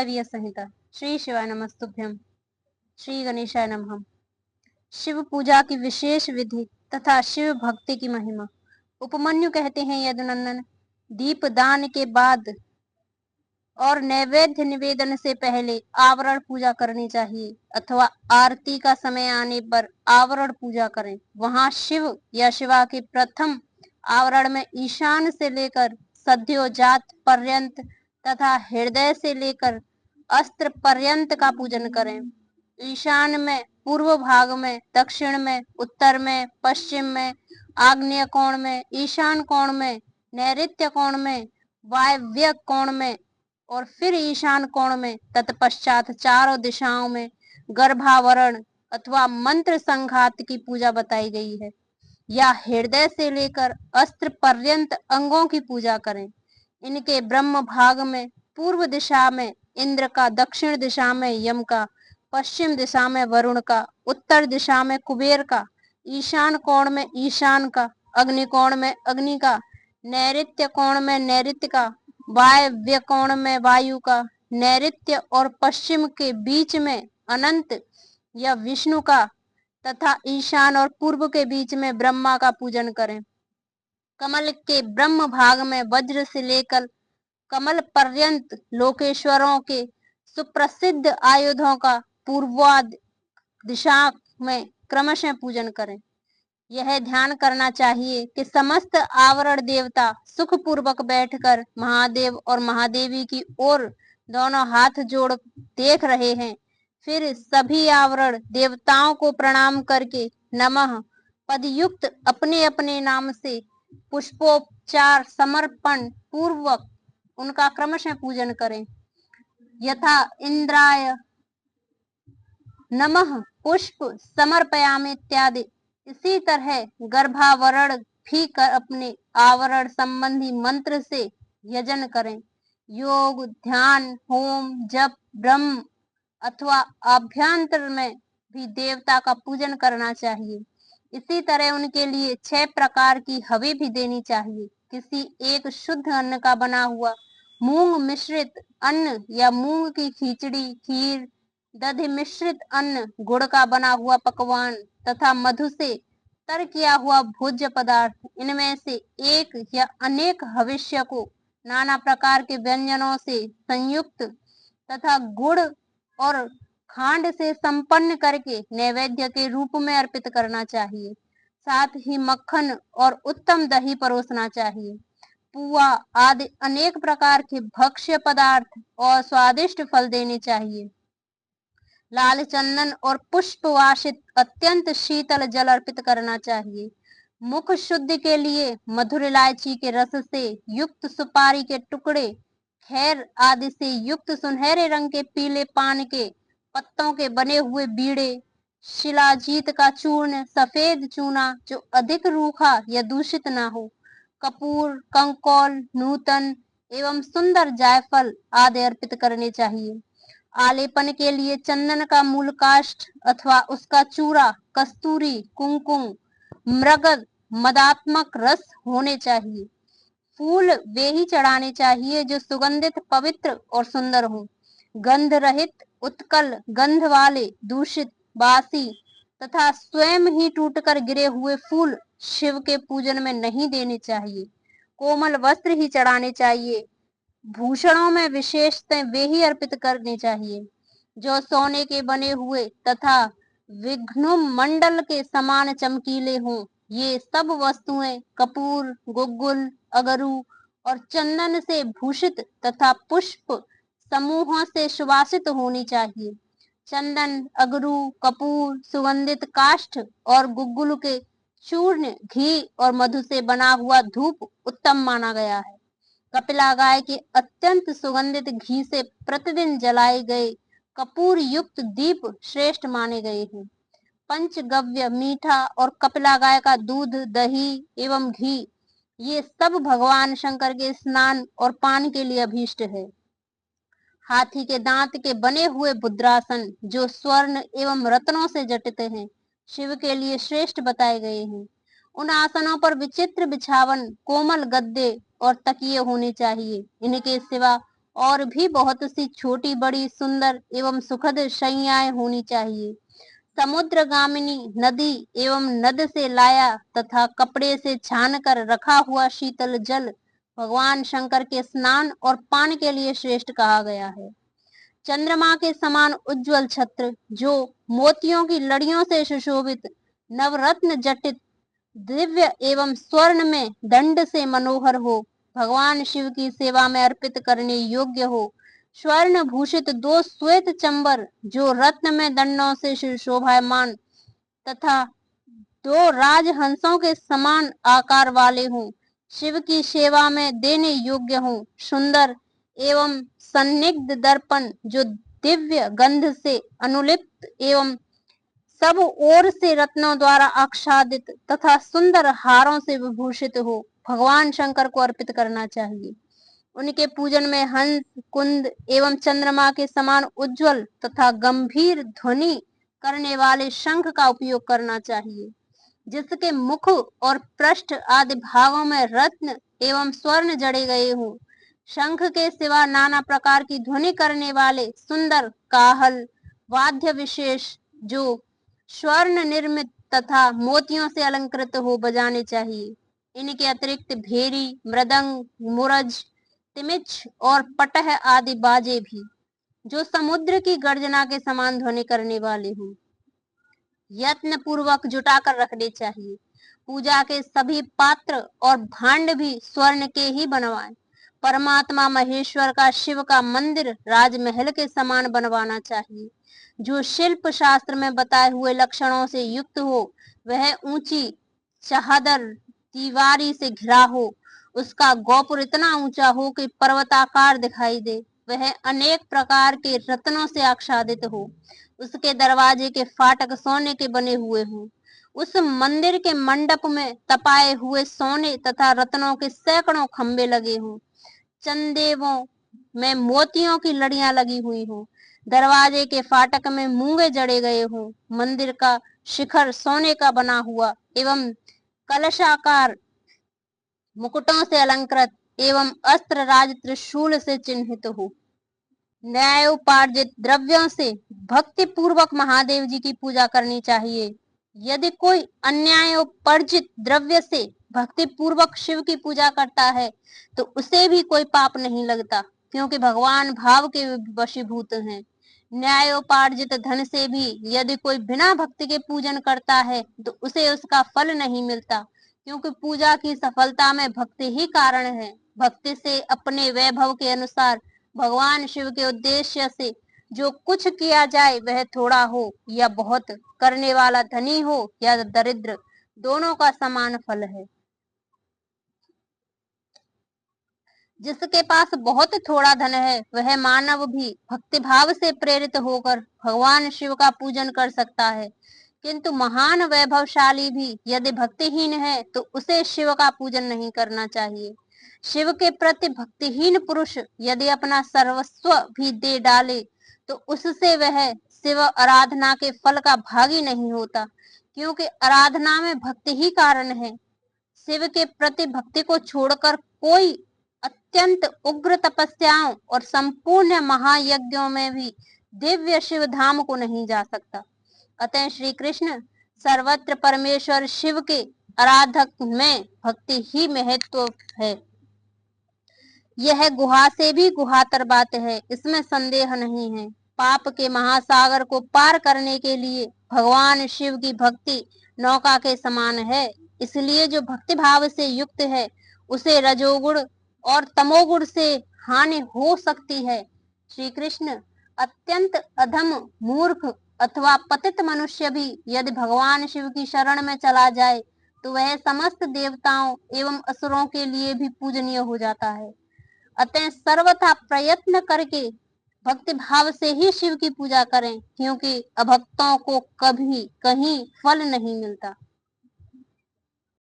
वायव्य संहिता। श्री शिवाय नमस्तुभ्यम। श्री गणेशाय नमः। शिव पूजा की विशेष विधि तथा शिव भक्ति की महिमा। उपमन्यु कहते हैं, यदुनंदन, दीप दान के बाद और नैवेद्य निवेदन से पहले आवरण पूजा करनी चाहिए अथवा आरती का समय आने पर आवरण पूजा करें। वहां शिव या शिवा के प्रथम आवरण में ईशान से लेकर सद्योजात पर्यंत तथा हृदय से लेकर अस्त्र पर्यंत का पूजन करें। ईशान में, पूर्व भाग में, दक्षिण में, उत्तर में, पश्चिम में, आग्नेय कोण में, ईशान कोण में, नैऋत्य कोण में, वायव्य कोण में और फिर ईशान कोण में, तत्पश्चात चारों दिशाओं में गर्भावरण अथवा मंत्र संघात की पूजा बताई गई है। या हृदय से लेकर अस्त्र पर्यंत अंगों की पूजा करें। इनके ब्रह्म भाग में पूर्व दिशा में इंद्र का, दक्षिण दिशा में यम का, पश्चिम दिशा में वरुण का, उत्तर दिशा में कुबेर का, ईशान कोण में ईशान का, अग्नि कोण में अग्नि का, नैऋत्य कोण में नैऋत्य का, वायव्य कोण में वायु का, नैऋत्य और पश्चिम के बीच में अनंत या विष्णु का तथा ईशान और पूर्व के बीच में ब्रह्मा का पूजन करें। कमल के ब्रह्म भाग में वज्र से लेकर कमल पर्यंत लोकेश्वरों के सुप्रसिद्ध आयुधों का पूर्वाद दिशा में क्रमशः पूजन करें। यह ध्यान करना चाहिए कि समस्त आवरण देवता सुख पूर्वक बैठकर महादेव और महादेवी की ओर दोनों हाथ जोड़ देख रहे हैं। फिर सभी आवरण देवताओं को प्रणाम करके नमः पदयुक्त अपने अपने नाम से पुष्पोपचार समर्पण पूर्वक उनका क्रमशः पूजन करें। यथा इंद्राय नमः पुष्प समर्पयामि इत्यादि। इसी तरह गर्भावरण भी कर अपने आवरण संबंधी मंत्र से यजन करें। योग, ध्यान, होम, जप, ब्रह्म अथवा अभ्यंतर में भी देवता का पूजन करना चाहिए। इसी तरह उनके लिए 6 प्रकार की हवि भी देनी चाहिए। किसी एक शुद्ध अन्न का बना हुआ मूंग मिश्रित अन्न या मूंग की खिचड़ी, खीर, दधि मिश्रित अन्न, गुड़ का बना हुआ पकवान तथा मधु से तर किया हुआ भोज्य पदार्थ, इनमें से एक या अनेक हविष्य को नाना प्रकार के व्यंजनों से संयुक्त तथा गुड़ और खांड से संपन्न करके नैवेद्य के रूप में अर्पित करना चाहिए। साथ ही मक्खन और उत्तम दही परोसना चाहिए। पुआ आदि अनेक प्रकार के भक्ष्य पदार्थ और स्वादिष्ट फल देने चाहिए। लाल चंदन और पुष्प वासित अत्यंत शीतल जल अर्पित करना चाहिए। मुख शुद्धि के लिए मधुर इलायची के रस से युक्त सुपारी के टुकड़े, खैर आदि से युक्त सुनहरे रंग के पीले पान के पत्तों के बने हुए बीड़े, शिलाजीत का चूर्ण, सफेद चूना जो अधिक रूखा या दूषित ना हो, कपूर, कंकौल, नूतन एवं सुंदर जायफल आदि अर्पित करने चाहिए। आलेपन के लिए चंदन का मूल काष्ठ अथवा उसका चूरा, कस्तूरी, कुमकुम, मृगद, मदात्मक रस होने चाहिए। फूल वे ही चढ़ाने चाहिए जो सुगंधित, पवित्र और सुंदर हो। गंध रहित, उत्कल गंध वाले, दूषित, बासी तथा स्वयं ही टूटकर गिरे हुए फूल शिव के पूजन में नहीं देने चाहिए। कोमल वस्त्र ही चढ़ाने चाहिए। भूषणों में विशेषतः वे ही अर्पित करने चाहिए जो सोने के बने हुए तथा विघ्न मंडल के समान चमकीले हों। ये सब वस्तुएं कपूर, गुग्गुल, अगरू और चंदन से भूषित तथा पुष्प समूहों से सुवासित होनी चाहिए। चंदन, अगरू, कपूर, सुगंधित काष्ठ और गुग्गुल के चूर्ण, घी और मधु से बना हुआ धूप उत्तम माना गया है। कपिला गाय के अत्यंत सुगंधित घी से प्रतिदिन जलाए गए कपूर युक्त दीप श्रेष्ठ माने गए हैं। पंचगव्य, मीठा और कपिला गाय का दूध, दही एवं घी, ये सब भगवान शंकर के स्नान और पान के लिए अभीष्ट है। हाथी के दांत के बने हुए भुद्रासन जो स्वर्ण एवं रत्नों से जटित हैं, शिव के लिए श्रेष्ठ बताए गए हैं। उन आसनों पर विचित्र बिछावन, कोमल गद्दे और तकिए होने चाहिए। इनके सिवा और भी बहुत सी छोटी बड़ी सुंदर एवं सुखद शैयाएं होनी चाहिए। समुद्रगामिनी नदी एवं नद से लाया तथा कपड़े से छान कर रखा हुआ शीतल जल भगवान शंकर के स्नान और पान के लिए श्रेष्ठ कहा गया है। चंद्रमा के समान उज्जवल छत्र जो मोतियों की लड़ियों से सुशोभित नवरत्न जटित दिव्य एवं स्वर्ण में दंड से मनोहर हो, भगवान शिव की सेवा में अर्पित करने योग्य हो। स्वर्ण भूषित दो श्वेत चंबर जो रत्न में दंडों से शोभायमान तथा दो राजहंसों के समान आकार वाले हों, शिव की सेवा में देने योग्य हों। सुंदर एवं सन्निग्ध दर्पण जो दिव्य गंध से अनुलिप्त एवं सब ओर से रत्नों द्वारा आच्छादित तथा सुंदर हारों से विभूषित हो, भगवान शंकर को अर्पित करना चाहिए। उनके पूजन में हंस कुंद एवं चंद्रमा के समान उज्जवल तथा गंभीर ध्वनि करने वाले शंख का उपयोग करना चाहिए, जिसके मुख और पृष्ठ आदि भागों में रत्न एवं स्वर्ण जड़े गए हों। शंख के सिवा नाना प्रकार की ध्वनि करने वाले सुंदर काहल वाद्य विशेष जो स्वर्ण निर्मित तथा मोतियों से अलंकृत हो बजाने चाहिए। इनके अतिरिक्त भेरी मृदंग मुरज तिमिच और पटह आदि बाजे भी जो समुद्र की गर्जना के समान ध्वनि करने वाले हों, यत्न पूर्वक जुटाकर रखने चाहिए। पूजा के सभी पात्र और भांड भी स्वर्ण के ही बनवाएं। परमात्मा महेश्वर का शिव का मंदिर राजमहल के समान बनवाना चाहिए, जो शिल्प शास्त्र में बताए हुए लक्षणों से युक्त हो। वह ऊंची चहादर दीवारी से घिरा हो, उसका गोपुर इतना ऊंचा हो कि पर्वताकार दिखाई दे। वह अनेक प्रकार के रत्नों से आच्छादित हो, उसके दरवाजे के फाटक सोने के बने हुए हों। उस मंदिर के मंडप में तपाए हुए सोने तथा रत्नों के सैकड़ों खंबे लगे हों। चंदेवों में मोतियों की लड़ियां लगी हुई हों। दरवाजे के फाटक में मूंगे जड़े गए हों। मंदिर का शिखर सोने का बना हुआ एवं कलशाकार मुकुटों से अलंकृत एवं अस्त्र राज त्रिशूल से चिन्हित हो। न्यायोपार्जित द्रव्यों से भक्ति पूर्वक महादेव जी की पूजा करनी चाहिए। यदि कोई अन्यायोपार्जित द्रव्य से भक्ति पूर्वक शिव की पूजा करता है तो उसे भी कोई पाप नहीं लगता, क्योंकि भगवान भाव के वशीभूत हैं। न्यायोपार्जित धन से भी यदि कोई बिना भक्ति के पूजन करता है तो उसे उसका फल नहीं मिलता, क्योंकि पूजा की सफलता में भक्ति ही कारण है। भक्ति से अपने वैभव के अनुसार भगवान शिव के उद्देश्य से जो कुछ किया जाए, वह थोड़ा हो या बहुत, करने वाला धनी हो या दरिद्र, दोनों का समान फल है। जिसके पास बहुत थोड़ा धन है वह मानव भी भक्ति भाव से प्रेरित होकर भगवान शिव का पूजन कर सकता है, किंतु महान वैभवशाली भी यदि भक्तिहीन है तो उसे शिव का पूजन नहीं करना चाहिए। शिव के प्रति भक्तिहीन पुरुष यदि अपना सर्वस्व भी दे डाले तो उससे वह शिव आराधना के फल का भागी नहीं होता, क्योंकि आराधना में भक्ति ही कारण है। शिव के प्रति भक्ति को छोड़कर कोई अत्यंत उग्र तपस्याओं और संपूर्ण महायज्ञों में भी दिव्य शिव धाम को नहीं जा सकता। अतः श्री कृष्ण सर्वत्र परमेश्वर शिव के आराधक में भक्ति ही महत्व है। यह गुहा से भी गुहातर बात है, इसमें संदेह नहीं है। पाप के महासागर को पार करने के लिए भगवान शिव की भक्ति नौका के समान है। इसलिए जो भक्ति भाव से युक्त है उसे रजोगुण और तमोगुण से हानि हो सकती है। श्री कृष्ण अत्यंत अधम मूर्ख अथवा पतित मनुष्य भी यदि भगवान शिव की शरण में चला जाए तो वह समस्त देवताओं एवं असुरों के लिए भी पूजनीय हो जाता है। अतः सर्वथा प्रयत्न करके भक्ति भाव से ही शिव की पूजा करें, क्योंकि अभक्तों को कभी कहीं फल नहीं मिलता।